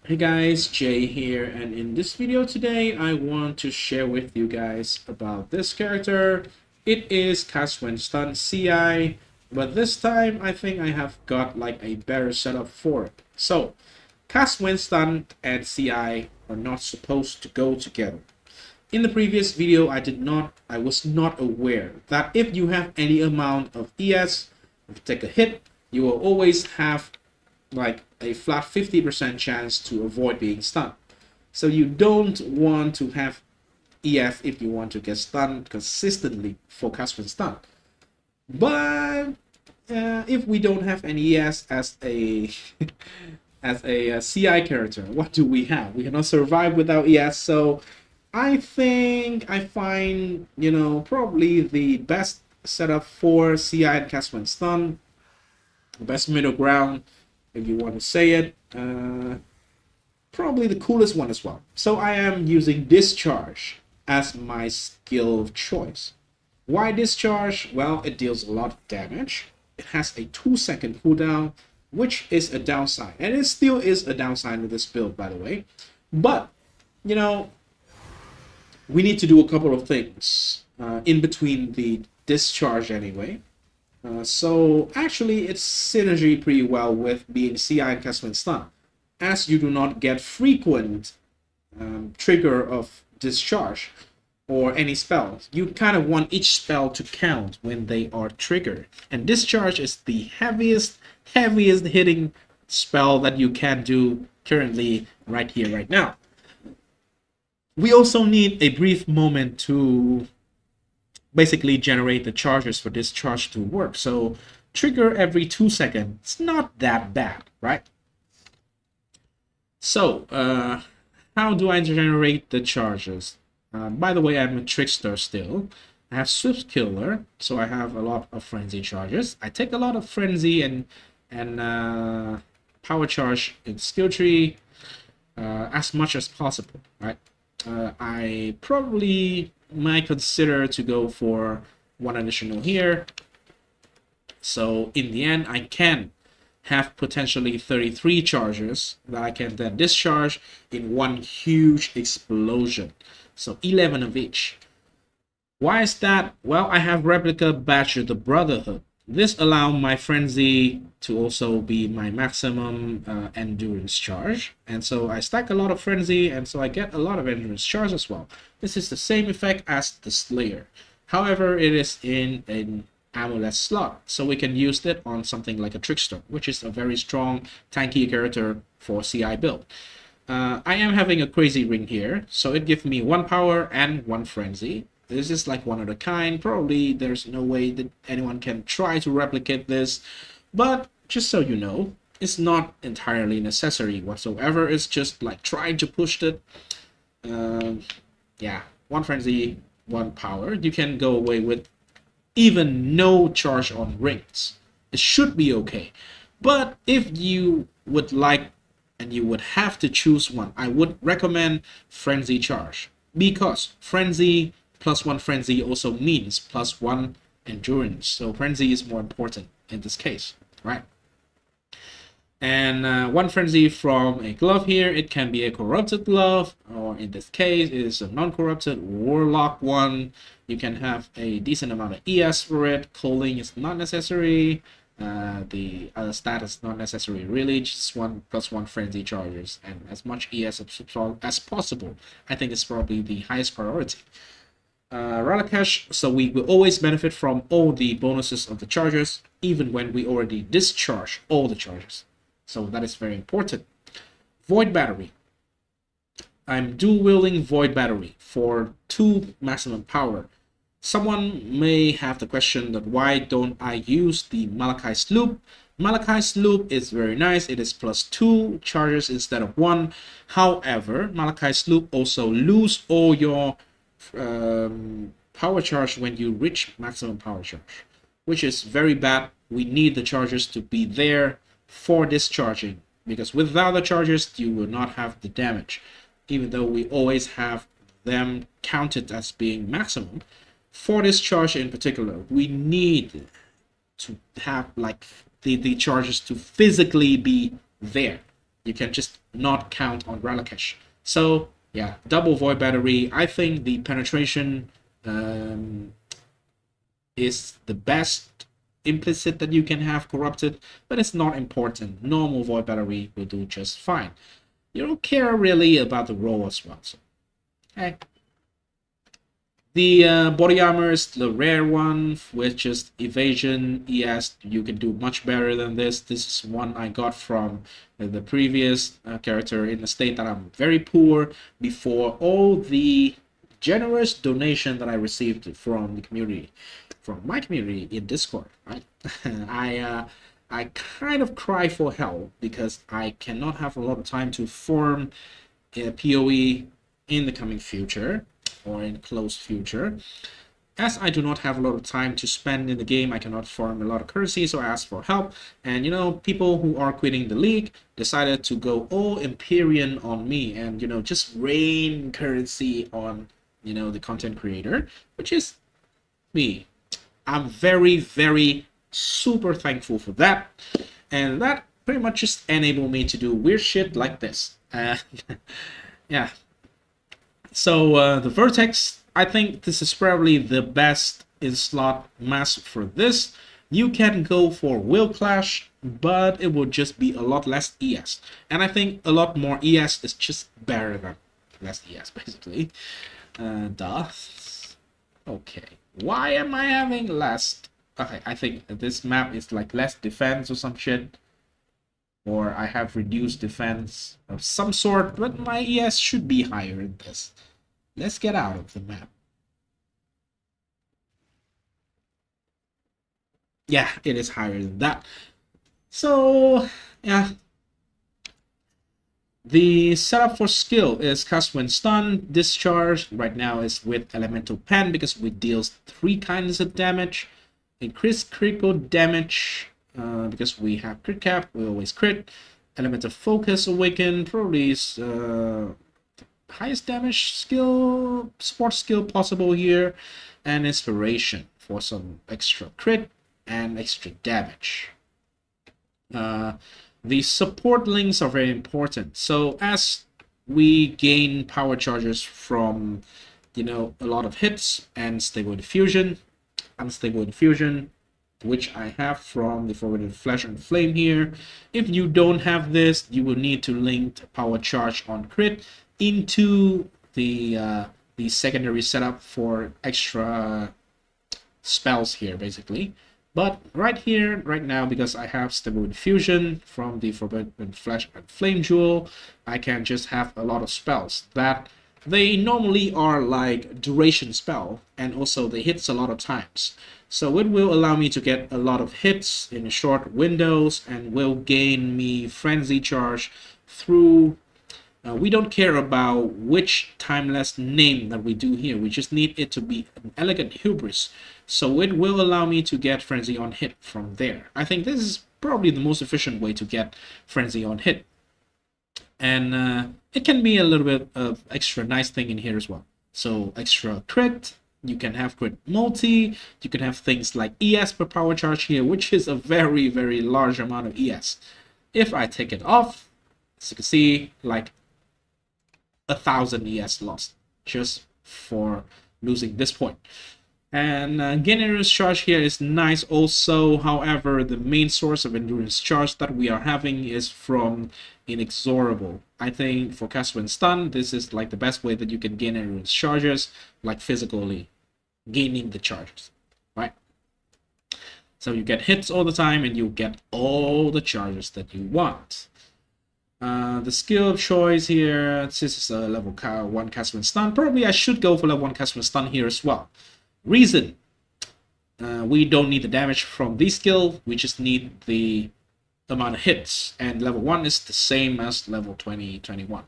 Hey guys, Jay here, and in this video today I want to share with you guys about this character. It is Cyclone CI, but this time I think I have got like a better setup for it. So, Cyclone and CI are not supposed to go together. In the previous video I was not aware that if you have any amount of ES, if you take a hit, you will always have like a flat 50% chance to avoid being stunned. So you don't want to have EF if you want to get stunned consistently for Cyclone stun. But if we don't have any ES as a as a CI character, what do we have? We cannot survive without ES. So I think I find, probably the best setup for CI and Cyclone stun, best middle ground, if you want to say it, probably the coolest one as well. So I am using Discharge as my skill of choice. Why Discharge? Well, it deals a lot of damage. It has a 2-second cooldown, which is a downside. And it still is a downside with this build, by the way. But, we need to do a couple of things in between the Discharge anyway. So actually it's synergy pretty well with being CI and Cyclone stun, as you do not get frequent trigger of discharge or any spells. You kind of want each spell to count when they are triggered, and discharge is the heaviest hitting spell that you can do currently right here right now. We also need a brief moment to basically generate the charges for discharge to work. So trigger every 2 seconds. It's not that bad, right? So how do I generate the charges? By the way, I'm a trickster still. I have Swift Killer, so I have a lot of frenzy charges. I take a lot of frenzy and power charge in skill tree as much as possible, right? I probably might consider to go for one additional here. So in the end, I can have potentially 33 charges that I can then discharge in one huge explosion. So 11 of each. Why is that? Well, I have Replica Badger the Brotherhood. This allows my frenzy to also be my maximum endurance charge, and so I stack a lot of frenzy, and so I get a lot of endurance charge as well. This is the same effect as the Slayer. However, it is in an amulet slot, so we can use it on something like a Trickster, which is a very strong tanky character for CI build. I am having a crazy ring here, so it gives me 1 power and 1 frenzy. This is like one of a kind. Probably there's no way that anyone can try to replicate this, but just so you know, it's not entirely necessary whatsoever. It's just like trying to push it. Yeah, 1 frenzy, 1 power. You can go away with even no charge on rings. It should be okay. But if you would like and you would have to choose one, I would recommend frenzy charge, because frenzy plus 1 frenzy also means plus 1 endurance. So frenzy is more important in this case, right? And 1 frenzy from a glove here. It can be a corrupted glove, or in this case it is a non-corrupted warlock one. You can have a decent amount of ES for it. Culling is not necessary. The other stat is not necessary really, just 1 plus 1 frenzy charges, and as much ES as possible. I think it's probably the highest priority. Ralakesh, so we will always benefit from all the bonuses of the charges, even when we already discharge all the charges. So that is very important. Void Battery. I'm dual wielding Void Battery for 2 maximum power. Someone may have the question that why don't I use the Malachi's Loop? Malachi's Loop is very nice. It is plus 2 charges instead of 1. However, Malachi's Loop also lose all your power charge when you reach maximum power charge, which is very bad. We need the charges to be there for discharging, because without the charges you will not have the damage, even though we always have them counted as being maximum. For discharge in particular, we need to have like the charges to physically be there. You can just not count on Relicash. So yeah, double Void Battery. I think the penetration is the best implicit that you can have corrupted, but it's not important. Normal Void Battery will do just fine. You don't care really about the roll as well. So, okay. The body armor is the rare one, which is evasion, ES. You can do much better than this. This is one I got from the previous character in the state that I'm very poor before all the generous donation that I received from the community, from my community in Discord. Right, I kind of cry for help because I cannot have a lot of time to form a POE in the coming future, or in close future. As I do not have a lot of time to spend in the game, I cannot farm a lot of currency, so I asked for help. And you know, people who are quitting the league decided to go all Empyrean on me and, you know, just rain currency on, you know, the content creator, which is me. I'm very, very super thankful for that. And that pretty much just enabled me to do weird shit like this. Yeah. So the Vertex, I think this is probably the best in-slot mask for this. You can go for Will Clash, but it will just be a lot less ES. And I think a lot more ES is just better than less ES, basically. Duh. Okay. Why am I having less? Okay, I think this map is like less defense or some shit. Or I have reduced defense of some sort, but my ES should be higher in this. Let's get out of the map. Yeah, it is higher than that. So, yeah. The setup for skill is cast when stunned. Discharge right now is with Elemental Pen because it deals 3 kinds of damage. Increased critical damage because we have crit cap, we always crit. Elemental Focus Awaken probably is highest damage skill, support skill possible here, and Inspiration for some extra crit and extra damage. The support links are very important. So as we gain power charges from, you know, a lot of hits and stable diffusion, unstable diffusion, which I have from the Forbidden Flesh and Flame here. If you don't have this, you will need to link power charge on crit into the secondary setup for extra spells here, basically. But right here, right now, because I have stable diffusion from the Forbidden Flesh and Flame Jewel, I can just have a lot of spells that they normally are like duration spell, and also they hits a lot of times. So it will allow me to get a lot of hits in short windows and will gain me frenzy charge through. We don't care about which timeless name that we do here. We just need it to be an elegant hubris. So it will allow me to get frenzy on hit from there. I think this is probably the most efficient way to get frenzy on hit. And it can be a little bit of extra nice thing in here as well. So extra crit, you can have crit multi, you can have things like ES per power charge here, which is a very, very large amount of ES. If I take it off, as you can see, like 1,000 ES lost just for losing this point. And endurance charge here is nice also. However, the main source of endurance charge that we are having is from Inexorable. I think for cast when stun, this is like the best way that you can gain endurance charges, like physically gaining the charges, right? So you get hits all the time and you get all the charges that you want. The skill of choice here, this is a level 1 cast when stun. Probably I should go for level 1 cast when stun here as well. Reason, we don't need the damage from this skill, we just need the amount of hits, and level 1 is the same as level 20, 21.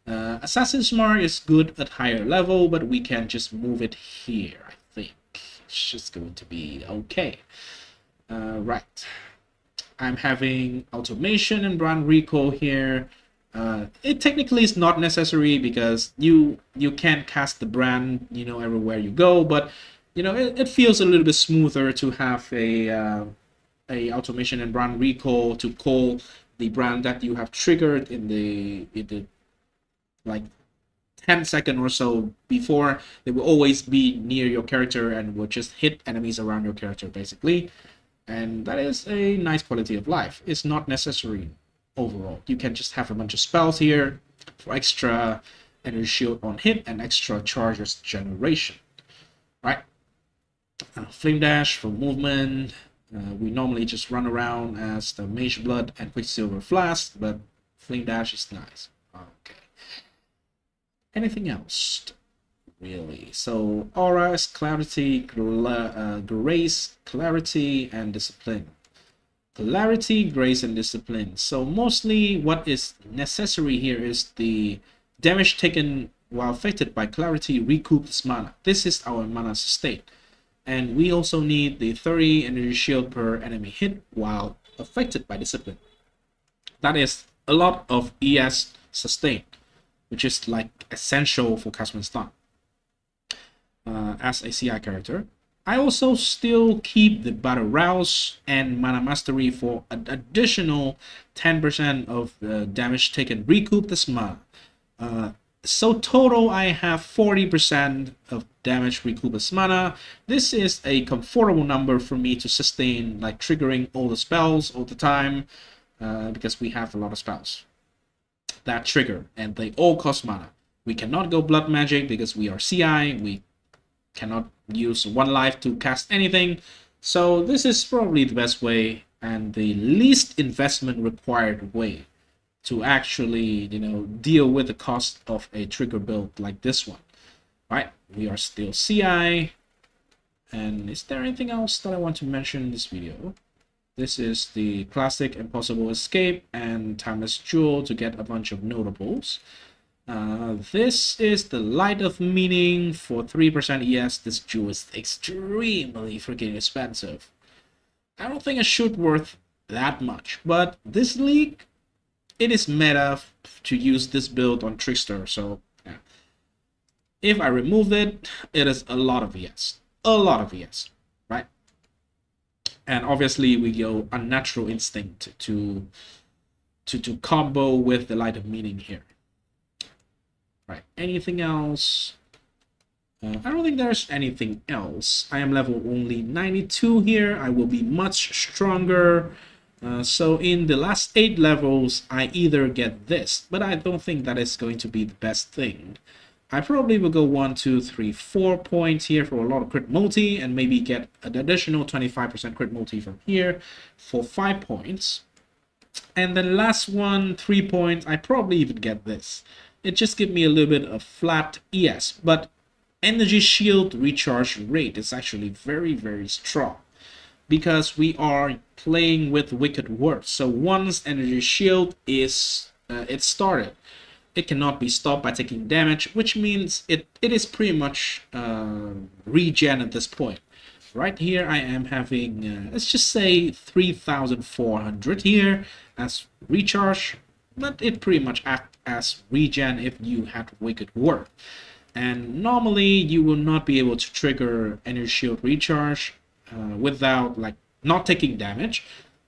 Assassin's Mark is good at higher level, but we can just move it here, I think. It's just going to be okay. Right. I'm having automation and brand recall here. It technically is not necessary because you can't cast the brand, you know, everywhere you go, but you know, it feels a little bit smoother to have a automation and brand recall to call the brand that you have triggered in the like 10 seconds or so before, they will always be near your character and will just hit enemies around your character basically. And that is a nice quality of life. It's not necessary overall. You can just have a bunch of spells here for extra energy shield on hit and extra charges generation, right? Flame dash for movement. We normally just run around as the Mage Blood and Quicksilver Flask, but Flame dash is nice. Okay. Anything else? Really? So auras, clarity, grace, clarity, and discipline. Clarity, grace, and discipline. So mostly what is necessary here is the damage taken while affected by clarity recoups mana. This is our mana sustain. And we also need the 30 energy shield per enemy hit while affected by discipline. That is a lot of ES sustain, which is like essential for casting stun. As a CI character, I also still keep the Battle Rouse and Mana Mastery for an additional 10% of the damage taken recoup this mana. So total I have 40% of damage recoup this mana. This is a comfortable number for me to sustain, like triggering all the spells all the time, because we have a lot of spells that trigger and they all cost mana. We cannot go blood magic because we are CI. We cannot use 1 life to cast anything. So this is probably the best way and the least investment required way to actually, deal with the cost of a trigger build like this one, right? We are still CI. And is there anything else that I want to mention in this video? This is the classic Impossible Escape and Timeless Jewel to get a bunch of notables. This is the Light of Meaning for 3% ES. This jewel is extremely freaking expensive. I don't think it should worth that much, but this league, it is meta to use this build on Trickster, so yeah. If I remove it, it is a lot of ES. A lot of ES, right? And obviously we go Unnatural Instinct to combo with the Light of Meaning here. Right, anything else? I don't think there's anything else. I am level only 92 here. I will be much stronger. So in the last 8 levels, I either get this, but I don't think that is going to be the best thing. I probably will go 1, 2, 3, 4 points here for a lot of crit multi, and maybe get an additional 25% crit multi from here for 5 points. And then last one, 3 points, I probably even get this. It just gives me a little bit of flat ES, but energy shield recharge rate is actually very, very strong because we are playing with Wicked Word. So once energy shield is it started, it cannot be stopped by taking damage, which means it is pretty much regen at this point. Right here I am having, let's just say 3,400 here as recharge, but it pretty much acts as regen if you had Wicked Word. And normally you will not be able to trigger energy shield recharge without not taking damage,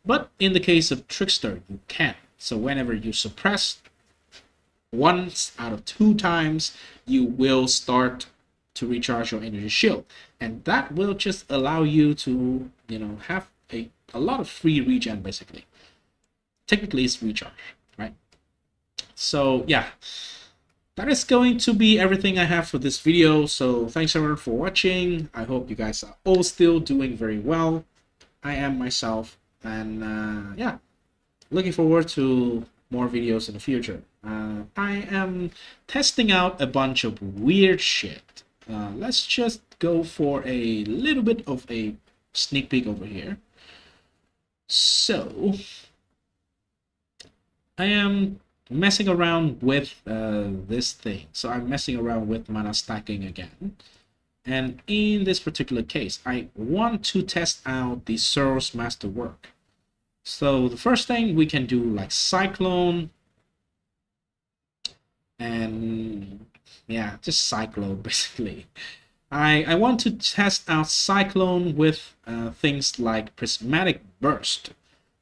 but in the case of Trickster you can. So whenever you suppress once out of 2 times, you will start to recharge your energy shield, and that will just allow you to have a lot of free regen basically. Technically it's recharge, right? So yeah, that is going to be everything I have for this video. So thanks everyone for watching. I hope you guys are all still doing very well. I am myself, and yeah, looking forward to more videos in the future. I am testing out a bunch of weird shit. Let's just go for a little bit of a sneak peek over here. So I am messing around with this thing. So I'm messing around with mana stacking again. And in this particular case, I want to test out the Source Masterwork. So the first thing we can do like Cyclone. And yeah, just Cyclone basically. I want to test out Cyclone with things like Prismatic Burst,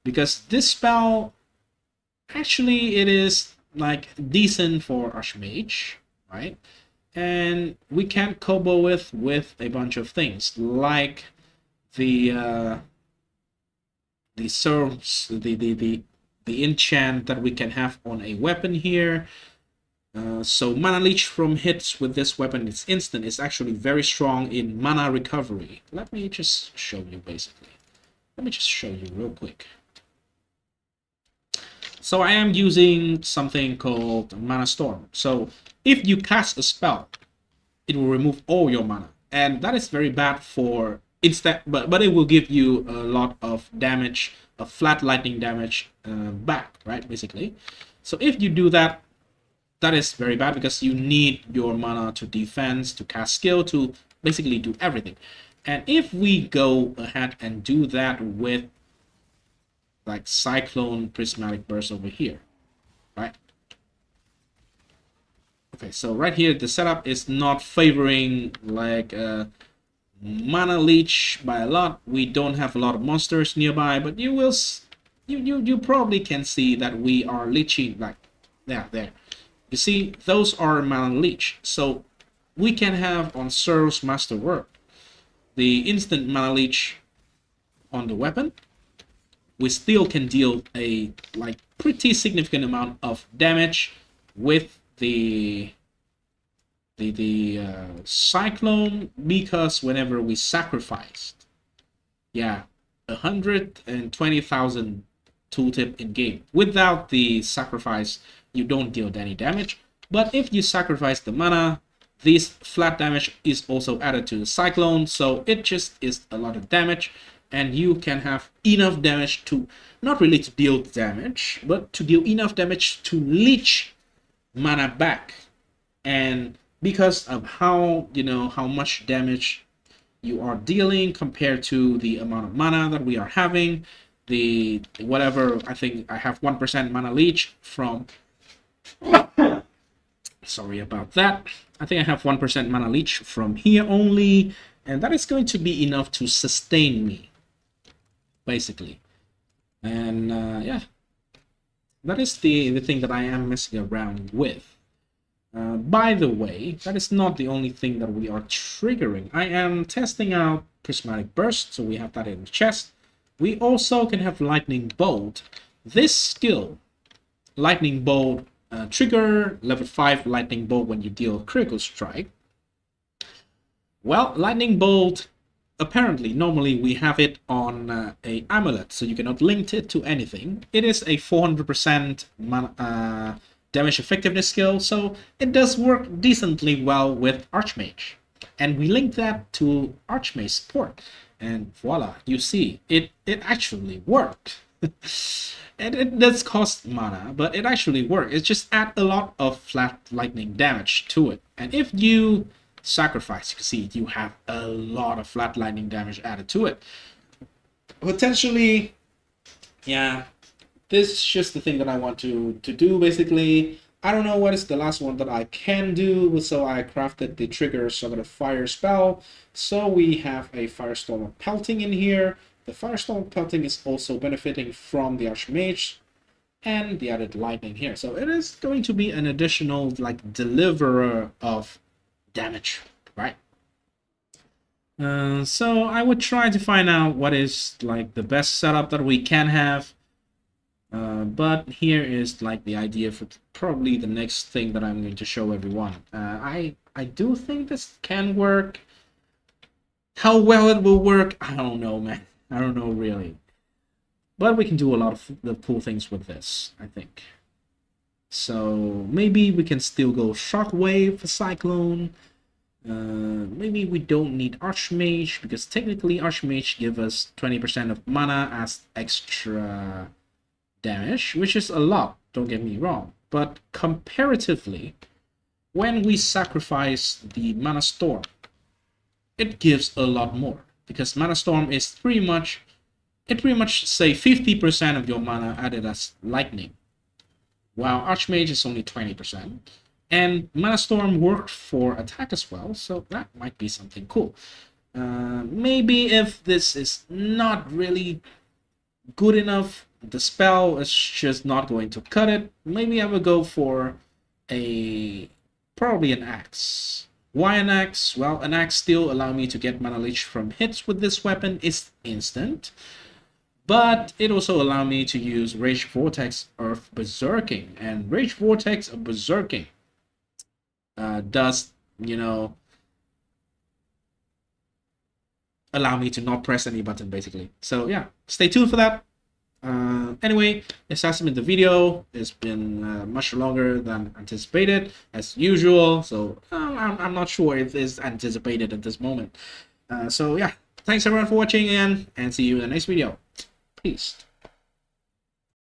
because this spell actually it is like decent for Archmage, right? And we can combo with a bunch of things like the serves, the enchant that we can have on a weapon here. So mana leech from hits with this weapon, it's instant. It's actually very strong in mana recovery. Let me just show you basically. Let me just show you real quick. So I am using something called Mana Storm. So if you cast a spell, it will remove all your mana. And that is very bad for instead, but it will give you a lot of damage, a flat lightning damage back, right? Basically. So if you do that, that is very bad because you need your mana to defense, to cast skill, to basically do everything. And if we go ahead and do that with like Cyclone Prismatic Burst over here, right? Okay, so right here the setup is not favoring like mana leech by a lot. We don't have a lot of monsters nearby, but you will you probably can see that we are leeching like there. You see, those are mana leech. So we can have on Serv's Masterwork the instant mana leech on the weapon. We still can deal a like pretty significant amount of damage with the Cyclone, because whenever we sacrificed, yeah, 120,000 tooltip in game. Without the sacrifice, you don't deal any damage. But if you sacrifice the mana, this flat damage is also added to the Cyclone, so it just is a lot of damage. And you can have enough damage to, not really to deal damage, but to deal enough damage to leech mana back. And because of how, you know, how much damage you are dealing compared to the amount of mana that we are having, the whatever, I think I have 1% mana leech from, sorry about that, I think I have 1% mana leech from here only, and that is going to be enough to sustain me, basically. And yeah, that is the thing that I am messing around with. By the way, that is not the only thing that we are triggering. I am testing out Prismatic Burst, so we have that in the chest. We also can have Lightning Bolt. This skill, Lightning Bolt, trigger level 5 Lightning Bolt when you deal a critical strike. Well, Lightning Bolt, apparently, normally we have it on a amulet, so you cannot link it to anything. It is a 400% damage effectiveness skill, so it does work decently well with Archmage. And we link that to Archmage support, and voila, you see, it actually worked. And it does cost mana, but it actually works. It just adds a lot of flat lightning damage to it. And if you sacrifice, you can see you have a lot of flat lightning damage added to it. Potentially, yeah, this is just the thing that I want to do, basically. I don't know what is the last one that I can do, so I crafted the trigger so that a fire spell. So we have a Firestorm of Pelting in here. The Firestorm of Pelting is also benefiting from the Archmage and the added lightning here. So it is going to be an additional like deliverer of damage, right? So I would try to find out what is like the best setup that we can have. But here is like the idea for probably the next thing that I'm going to show everyone. I do think this can work. How well it will work, I don't know, man. I don't know really. But we can do a lot of the cool things with this, I think. So maybe we can still go Shockwave for Cyclone. Maybe we don't need Archmage, because technically Archmage gives us 20% of mana as extra damage, which is a lot, don't get me wrong. But comparatively, when we sacrifice the Mana Storm, it gives a lot more, because Mana Storm is pretty much say 50% of your mana added as lightning, while Archmage is only 20%. And Mana Storm worked for attack as well, so that might be something cool. Maybe if this is not really good enough, the spell is just not going to cut it. Maybe I will go for probably an axe. Why an axe? Well, an axe still allow me to get mana leech from hits with this weapon. It's instant. But it also allow me to use Rage Vortex of Berserking. And Rage Vortex of Berserking does, you know, allow me to not press any button, basically. So yeah, stay tuned for that. Anyway, this has been the video. It's been much longer than anticipated, as usual. So I'm not sure if it's anticipated at this moment. So yeah, thanks everyone for watching again, and see you in the next video. Peace.